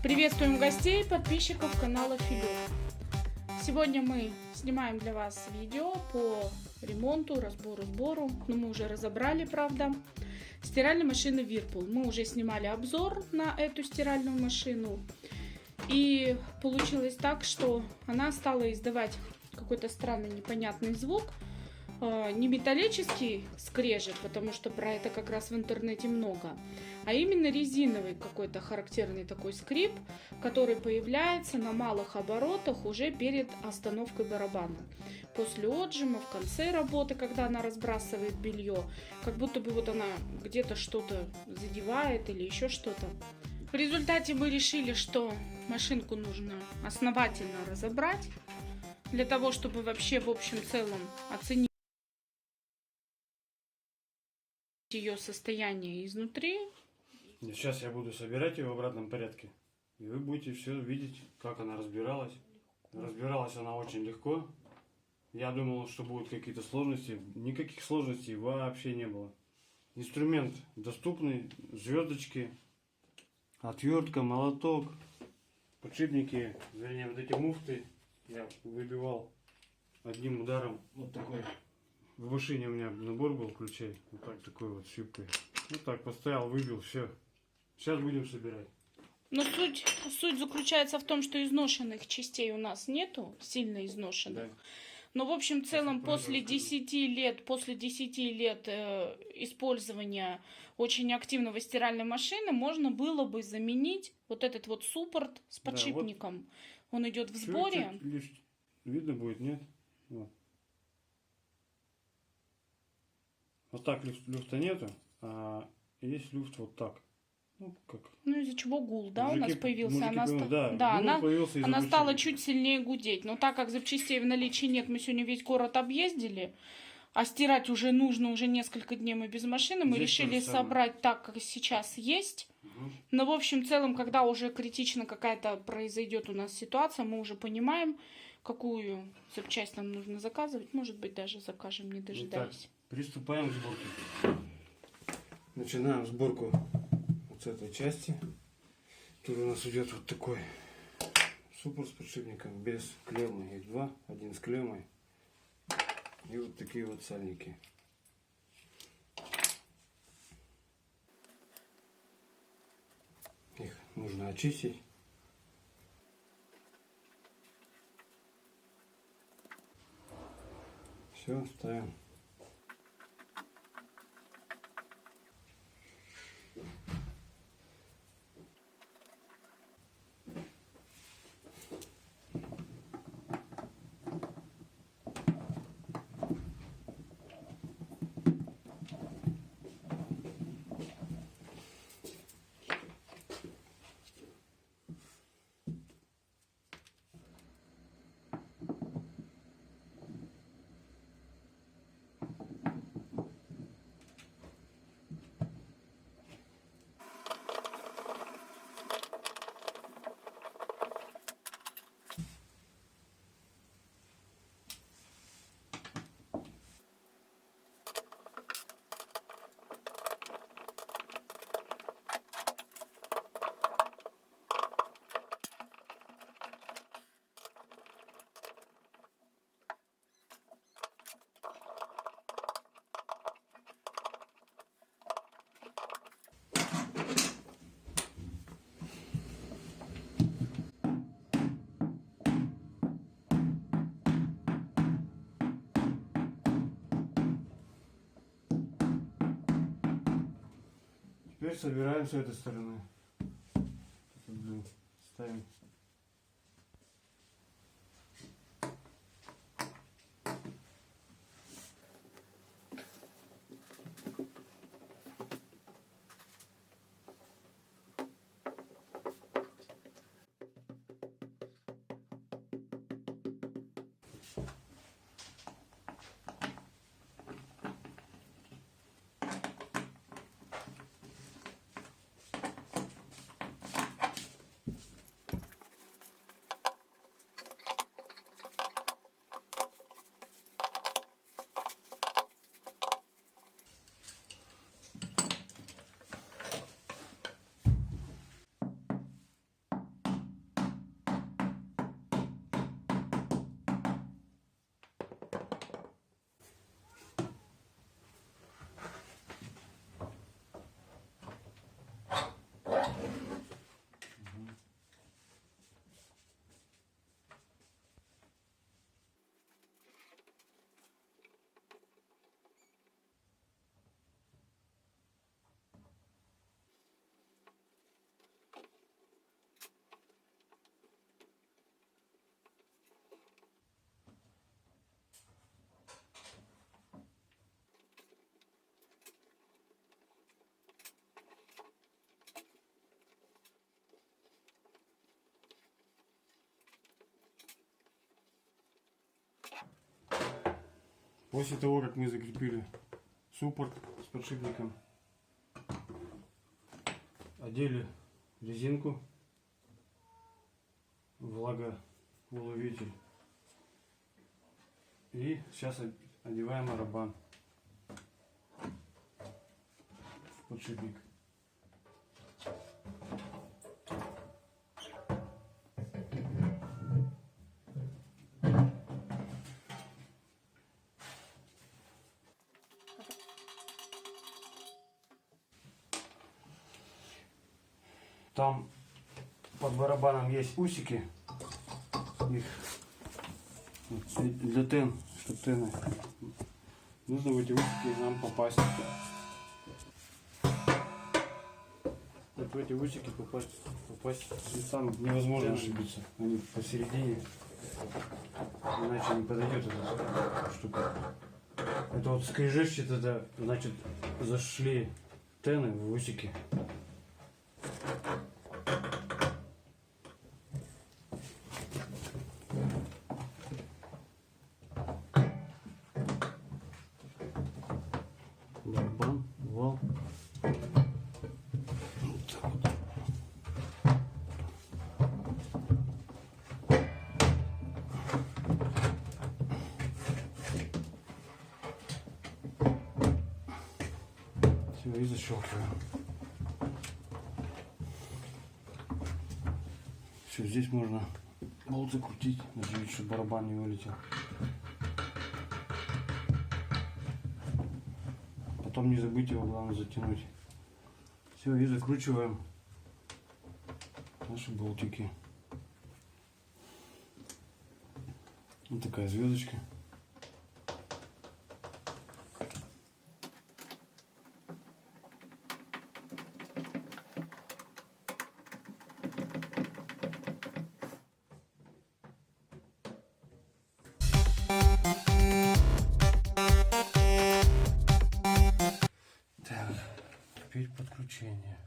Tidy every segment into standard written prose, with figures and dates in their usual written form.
Приветствуем гостей, подписчиков канала Филёв. Сегодня мы снимаем для вас видео по ремонту, разбору, сбору. Но мы уже разобрали, правда, стиральной машины Whirlpool. Мы уже снимали обзор на эту стиральную машину. И получилось так, что она стала издавать какой-то странный непонятный звук. Не металлический скрежет, потому что про это как раз в интернете много, а именно резиновый какой-то характерный такой скрип, который появляется на малых оборотах уже перед остановкой барабана. После отжима, в конце работы, когда она разбрасывает белье, как будто бы вот она где-то что-то задевает или еще что-то. В результате мы решили, что машинку нужно основательно разобрать, для того, чтобы вообще в общем целом оценить ее состояние изнутри. Сейчас я буду собирать ее в обратном порядке, и вы будете все видеть, как она разбиралась. Разбиралась она очень легко. Я думал, что будут какие-то сложности. Никаких сложностей вообще не было. Инструмент доступный, звездочки, отвертка, молоток, подшипники, вернее вот эти муфты я выбивал одним ударом. Вот такой. В машине у меня набор был ключей, вот так, такой вот щипкой. Вот так поставил, выбил, все. Сейчас будем собирать. Но суть заключается в том, что изношенных частей у нас нету, сильно изношенных. Да. Но в общем целом после 10 лет использования очень активного стиральной машины можно было бы заменить вот этот вот суппорт с подшипником. Да, вот он идет в сборе. Чуть-чуть видно будет, нет? Вот. Вот так люфта нету, а есть люфт вот так. Ну, как? Ну, из-за чего гул, да, мужики, у нас появился. Она стала чуть сильнее гудеть. Но так как запчастей в наличии нет, мы сегодня весь город объездили, а стирать уже нужно, уже несколько дней мы без машины, мы решили собрать так, как сейчас есть. Угу. Но в общем целом, когда уже критично какая-то произойдет у нас ситуация, мы уже понимаем, какую запчасть нам нужно заказывать. Может быть, даже закажем, не дожидаясь. Итак, приступаем к сборке. Начинаем сборку вот с этой части. Тут у нас идет вот такой суппорт с подшипником без клеммы. Есть два, один с клеммой. И вот такие вот сальники. Их нужно очистить. Все, ставим. Теперь собираем с этой стороны. Ставим. После того, как мы закрепили суппорт с подшипником, одели резинку, влагоуловитель, и сейчас одеваем арабан в подшипник. Там под барабаном есть усики, их для тен, чтобы тены. Нужно в эти усики нам попасть. Вот в эти усики попасть там невозможно ошибиться. Они посередине, иначе не подойдет эта штука. Это вот скрежещет, это значит зашли тены в усики. Барабан, вал. Вот так вот. Все, и защелкиваем. Все, здесь можно болт закрутить, нажать, чтобы барабан не вылетел. Потом не забыть его, главное, затянуть. Все, и закручиваем наши болтики. Вот такая звездочка. Так, теперь подключение.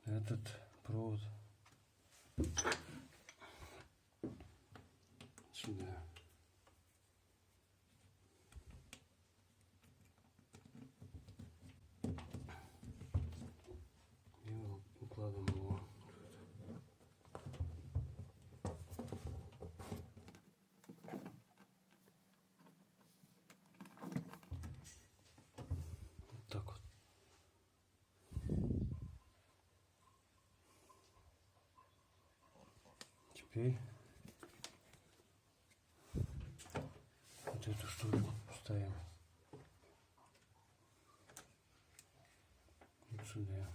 Этот провод сюда. И укладываем его. Вот так вот. Теперь вот эту штуку ставим вот сюда.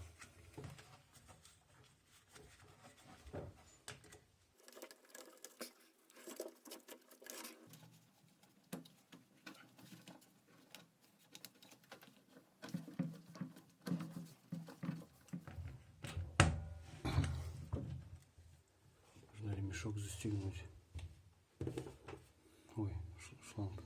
Нужно ремешок застегнуть. Ой, шланг.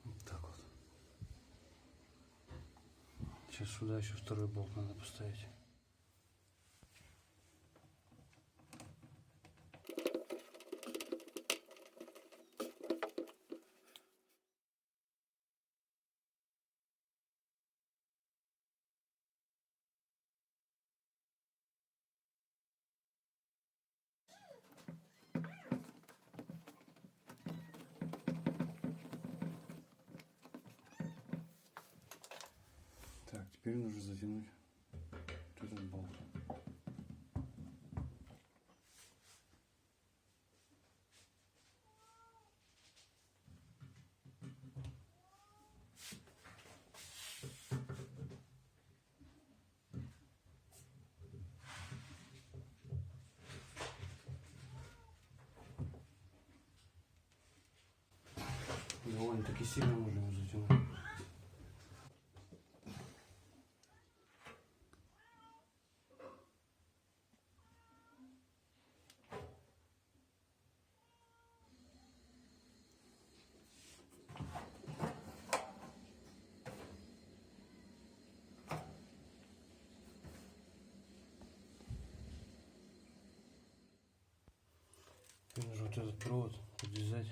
Вот так вот. Сейчас сюда еще второй болт надо поставить. Так, теперь нужно затянуть вот этот болт. Довольно-таки сильно можно его затянуть. вот этот провод подвязать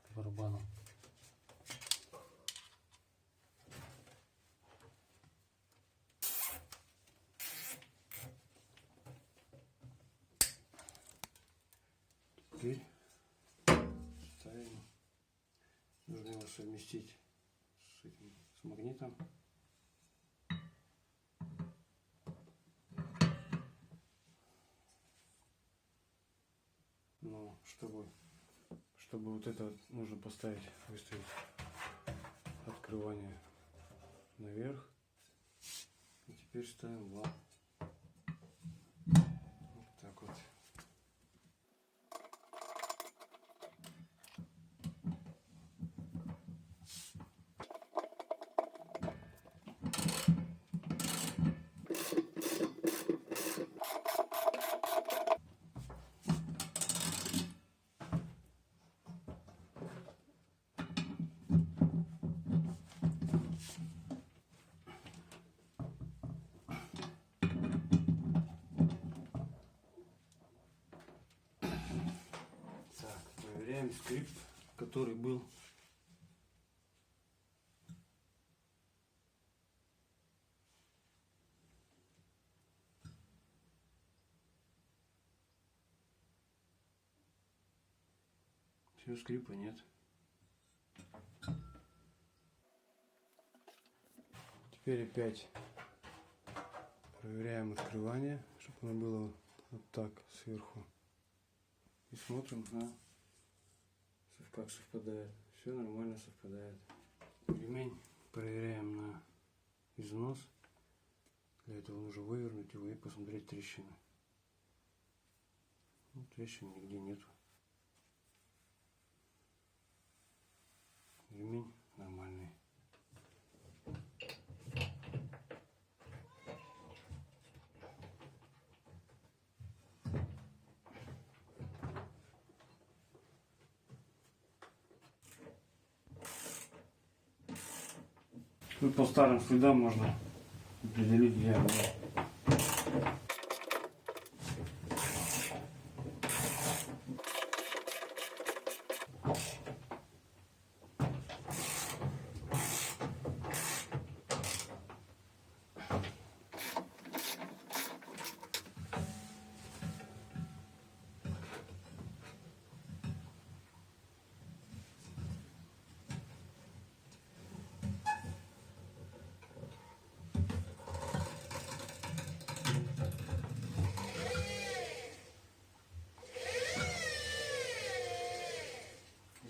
к барабану. Теперь ставим. Нужно его совместить с этим, с магнитом. Но чтобы вот это вот нужно поставить, выставить открывание наверх. И теперь ставим вот так вот. Проверяем скрипт, который был. Все, скрипа нет. Теперь опять проверяем открывание, чтобы оно было вот так сверху. И смотрим как совпадает. Все нормально совпадает. Ремень проверяем на износ. Для этого нужно вывернуть его и посмотреть трещины. Ну, трещин нигде нету. Ремень нормальный. Тут по старым следам можно определить, где она.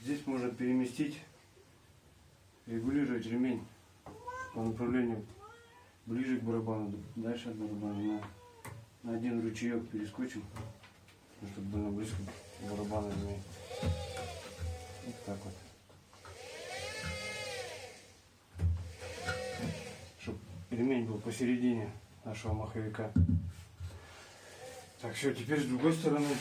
Здесь можно переместить, регулировать ремень по направлению ближе к барабану, дальше от барабана. На один ручеек перескочим, чтобы было близко к барабану ремень. Вот так вот. Чтобы ремень был посередине нашего маховика. Так, все, теперь с другой стороны.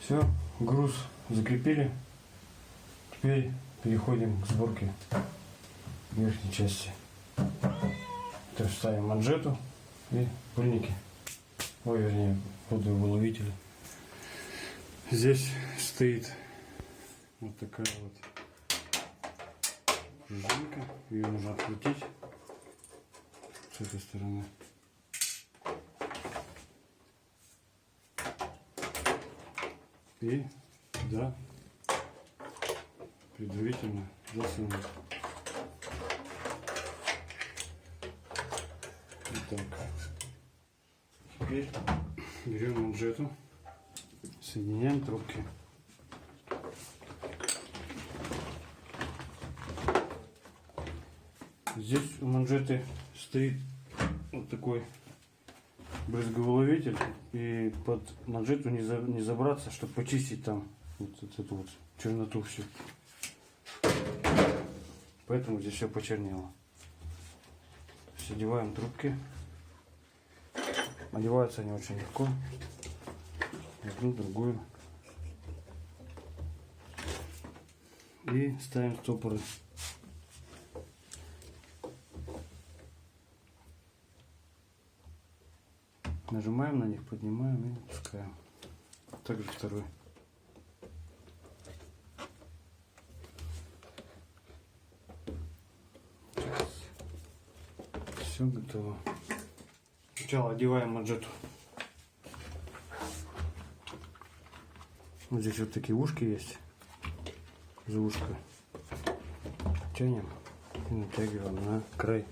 Все, груз закрепили. Теперь переходим к сборке верхней части. То есть ставим манжету и пыльники. Ой, вернее, водоуловители. Здесь стоит вот такая вот пружинка. Ее нужно открутить с этой стороны. И да, предварительно засунуть. Вот так. Теперь берем манжету, соединяем трубки. Здесь у манжеты стоит вот такой брызговоловитель, и под манжету не забраться, чтобы почистить там вот эту вот черноту всю. Поэтому здесь все почернело. Все, одеваем трубки. Одеваются они очень легко. Одну, другую. И ставим стопоры. Нажимаем на них, поднимаем и опускаем. Также второй. Все готово. Сначала одеваем манжету. Вот здесь вот такие ушки есть. За ушко тянем и натягиваем на край.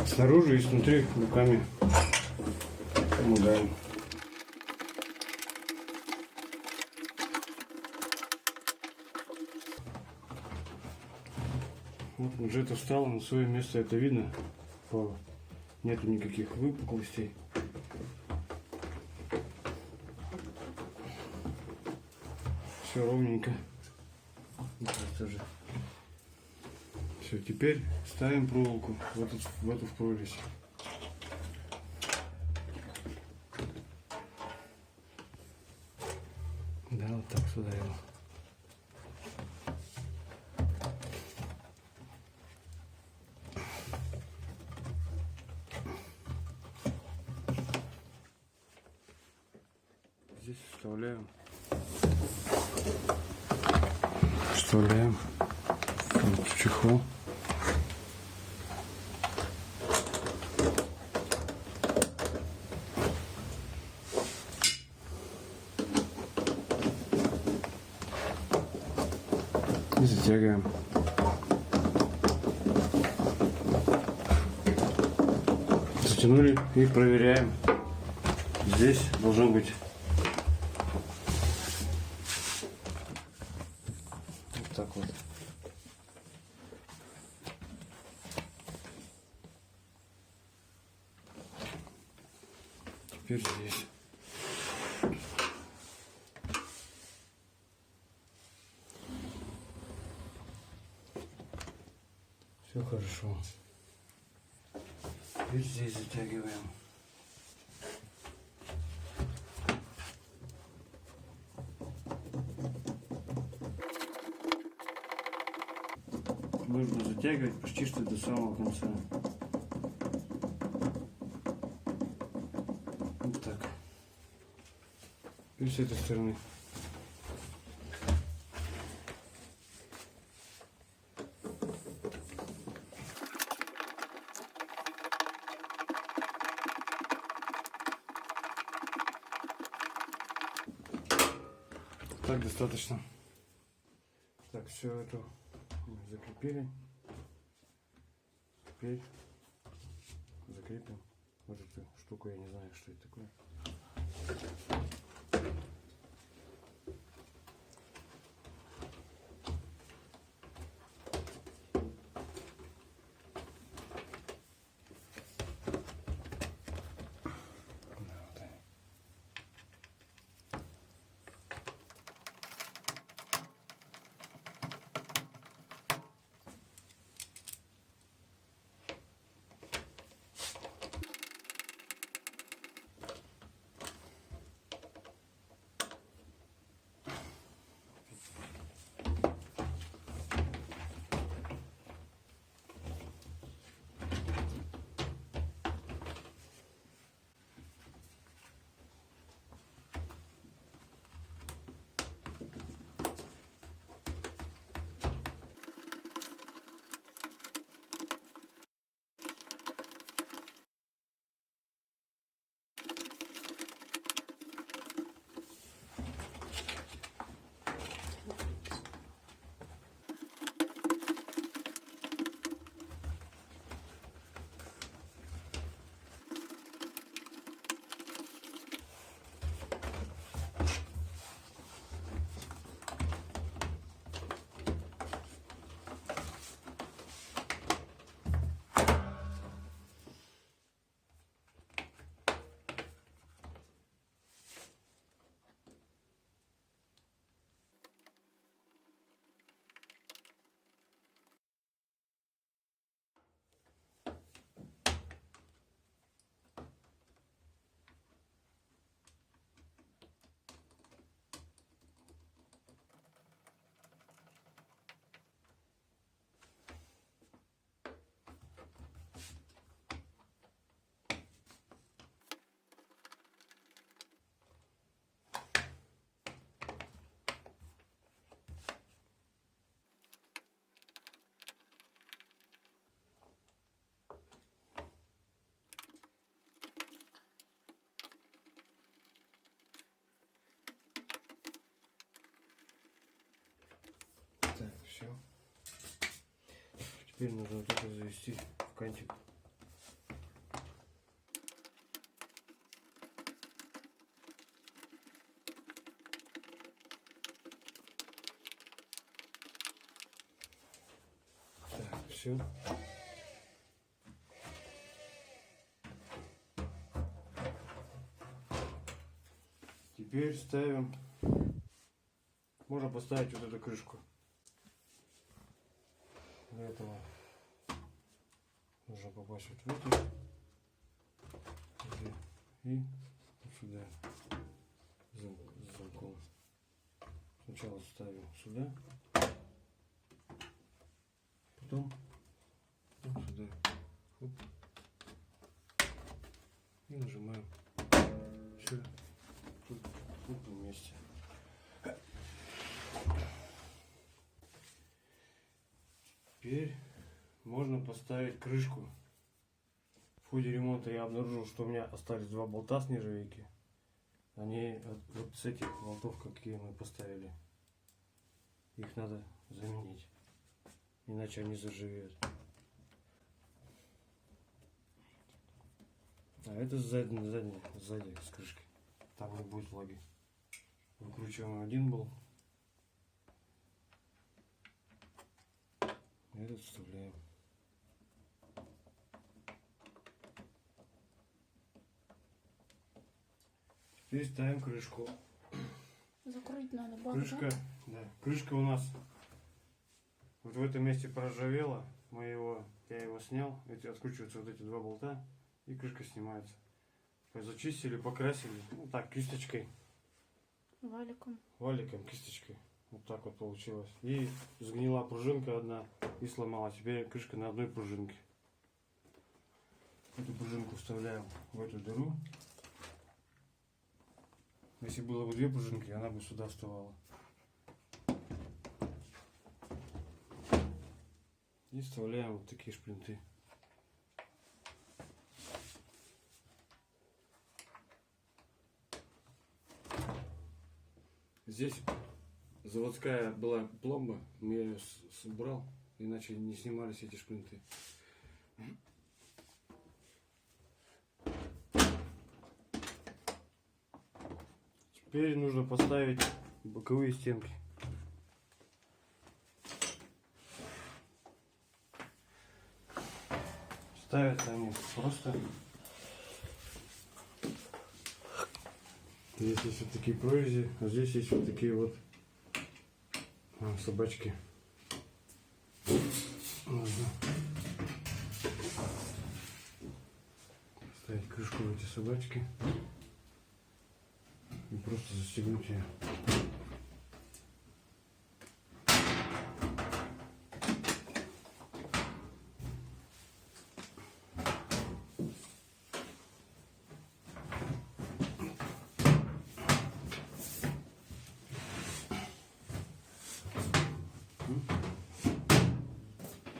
Снаружи и снутри руками помогаем. Вот манжета встала на свое место, это видно. Нету никаких выпуклостей. Все ровненько. Все, теперь ставим проволоку в эту прорезь. Да, вот так сюда его. Здесь вставляем вот в чехол. И затягиваем. Затянули и проверяем. Здесь должно быть вот так вот. Теперь здесь. Все хорошо. Теперь здесь затягиваем. Нужно затягивать почти что до самого конца. Вот так. И с этой стороны. Так достаточно. Так, все это мы закрепили. Теперь закрепим вот эту штуку, я не знаю, что это такое. Все. Теперь нужно вот это завести в кантик. Так, все. Теперь ставим. Можно поставить вот эту крышку. Для этого нужно попасть вот в эти и вот сюда с замком. Сначала ставим сюда, потом вот сюда. Хоп. И нажимаем. Все. Тут вместе. Теперь можно поставить крышку. В ходе ремонта я обнаружил, что у меня остались два болта с нержавейки. Они вот с этих болтов, какие мы поставили. Их надо заменить. Иначе они заржавеют. А это сзади с крышки. Там не будет влаги. Выкручиваем один болт. Этот вставляем. Теперь ставим крышку. Закрыть надо бак, Крышка, да? да, крышка у нас вот в этом месте проржавела. Я его снял. Откручиваются вот эти два болта. И крышка снимается. Зачистили, покрасили. Ну так, кисточкой. Валиком. Валиком, кисточкой. Вот так вот получилось. И сгнила пружинка одна и сломалась. Теперь крышка на одной пружинке. Эту пружинку вставляем в эту дыру. Если было бы две пружинки, она бы сюда вставала. И вставляем вот такие шплинты. Здесь заводская была пломба, я ее убрал, иначе не снимались эти шплинты. Теперь нужно поставить боковые стенки. Ставятся они просто. Здесь есть вот такие прорези, а здесь есть вот такие вот собачки. Нужно ставить крышку в эти собачки и просто застегнуть ее.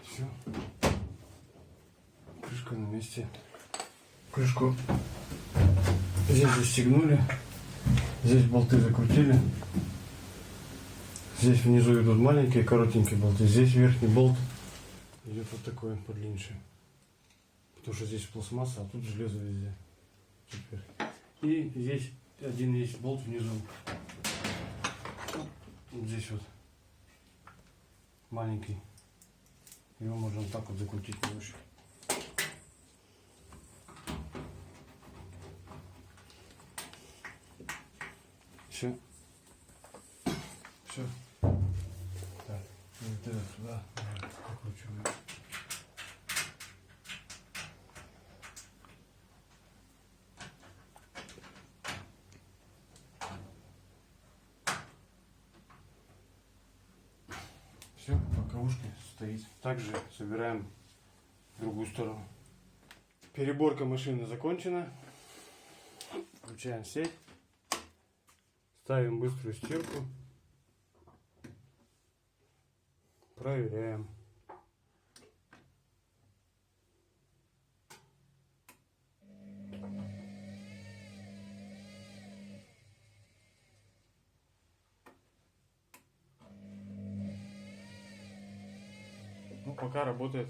Все. Крышка на месте. Крышку здесь застегнули. Здесь болты закрутили. Здесь внизу идут маленькие коротенькие болты. Здесь верхний болт идет вот такой подлиннее. Потому что здесь пластмасса, а тут железо везде. Супер. И здесь один есть болт внизу. Вот здесь вот маленький. Его можно так вот закрутить на ощупь. Все. Все. Так, и вот это сюда закручиваем. Все, боковушки стоит. Также собираем другую сторону. Переборка машины закончена. Включаем сеть. Ставим быструю стирку. Проверяем. пока работает